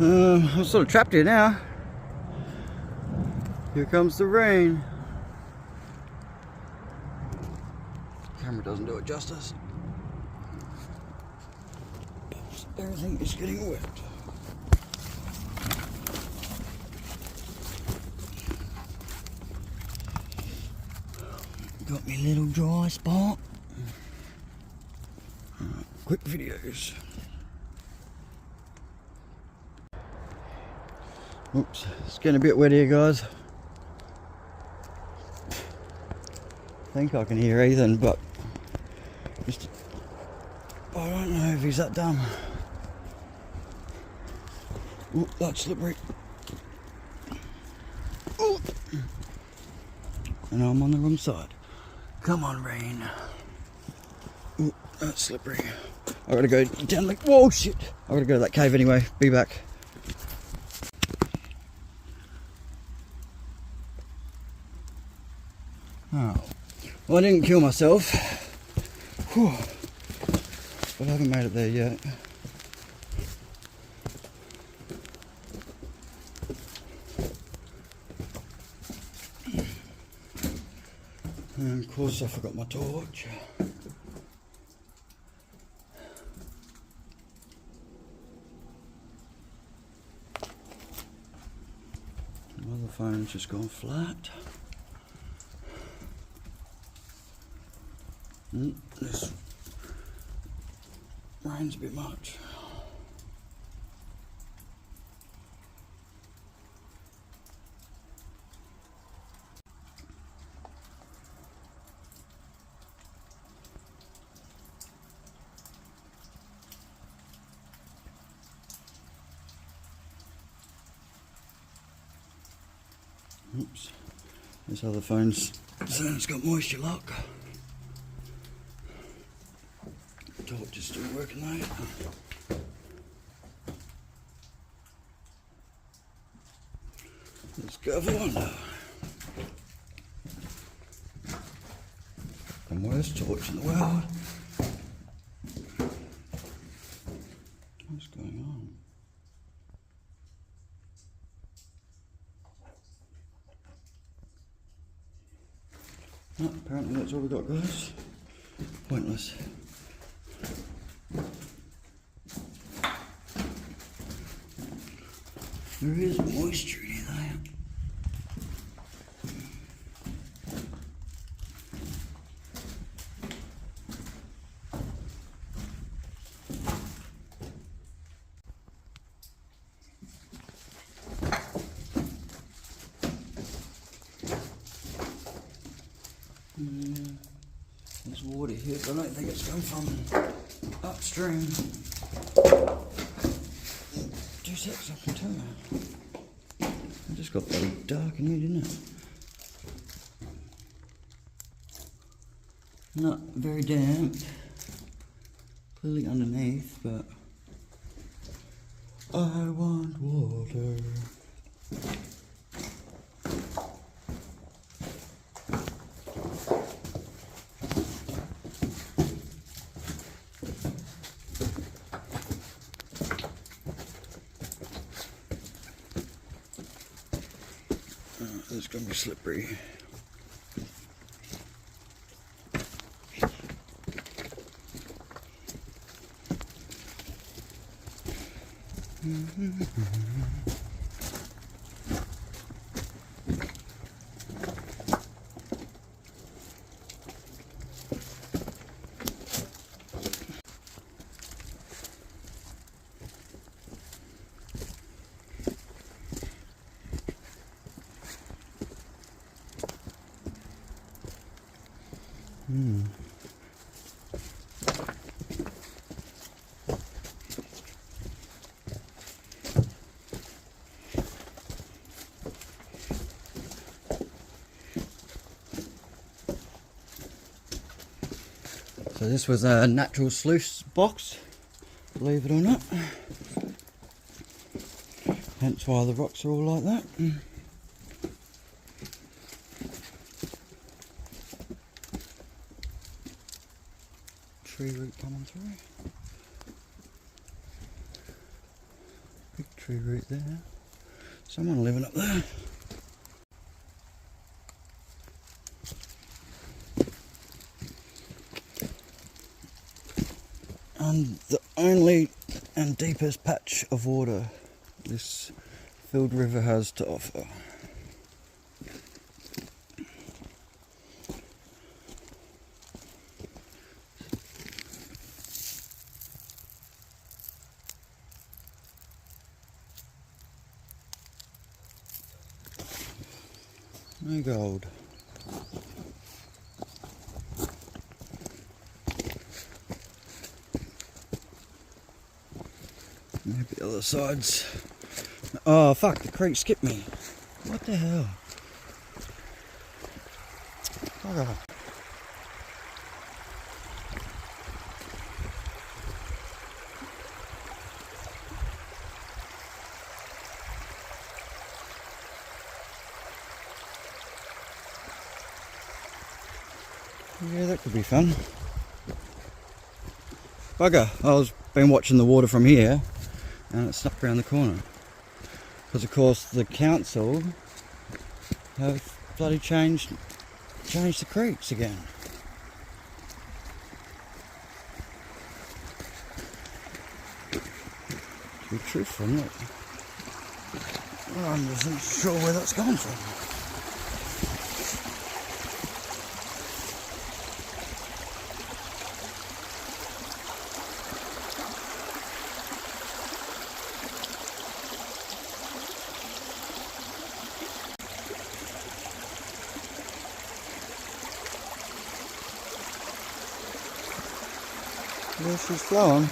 I'm sort of trapped here now. Here comes the rain. Camera doesn't do it justice. Everything is getting wet. Got me little dry spot. Right, quick videos. Oops, it's getting a bit wet here, guys. I think I can hear Ethan, but just, I don't know if he's that dumb. Ooh, that's slippery. Ooh. And I'm on the wrong side. Come on, rain. Ooh, that's slippery. I gotta go down like, whoa, shit. I gotta go to that cave anyway. Be back. Oh, well, I didn't kill myself. Whew. But I haven't made it there yet. And of course I forgot my torch. My other phone's just gone flat. This rain's a bit much. Oops, this other phone's saying it's got moisture lock. Torch is still working though. Let's go for one. The worst torch in the world. What's going on? Oh, apparently that's all we got, guys. Pointless. There is moisture in there. There's water here, but I don't think it's come from upstream. 2 seconds, I can tell you. It just got very dark in here, didn't it? Not very damp. Clearly underneath, but I want water. It's going to be slippery. So this was a natural sluice box, believe it or not. Hence why the rocks are all like that. Tree root coming through. Big tree root there. Someone living up there. And the only and deepest patch of water this filled river has to offer. No gold. Maybe the other sides. Oh fuck, the creek skipped me. What the hell? Bugger. Yeah, that could be fun. Bugger, been watching the water from here and it's stuck around the corner. Because of course the council have bloody changed the creeks again. To be truthful, look. I'm just not sure where that's gone from. There she's flowing.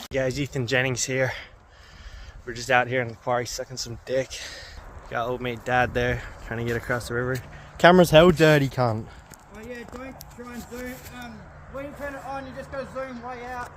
Guys, Ethan Jennings here. We're just out here in the quarry sucking some dick. Got old mate Dad there trying to get across the river. Camera's how dirty, cunt. Oh yeah, don't try and zoom. When you turn it on, you just go zoom way out.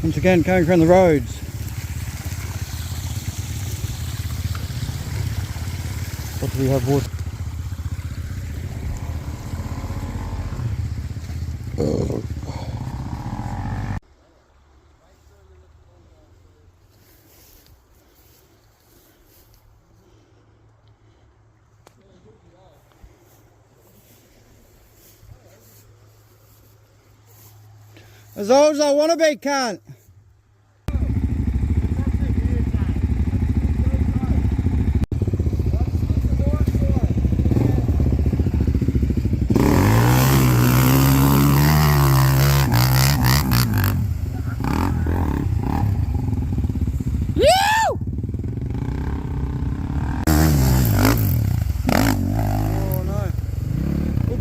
Once again, coming from the roads. What do we have water? As old as I want to be, cunt.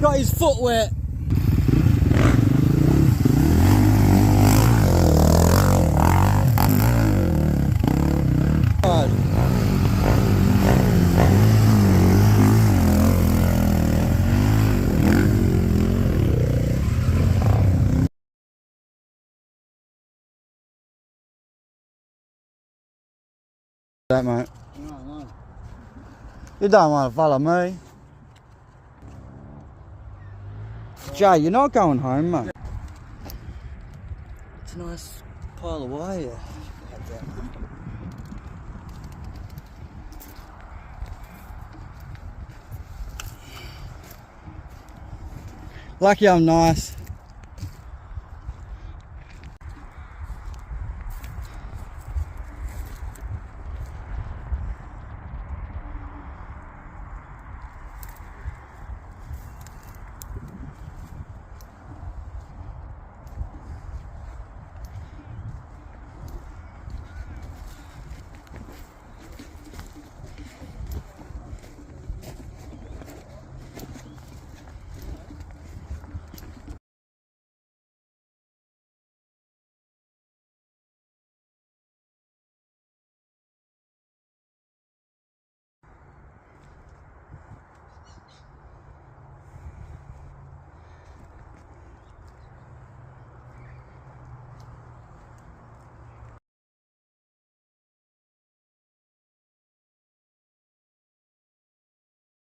Got his foot wet. God. That mate. No. You don't want to follow me. Jay, you're not going home, mate. It's a nice pile of wire. Lucky I'm nice.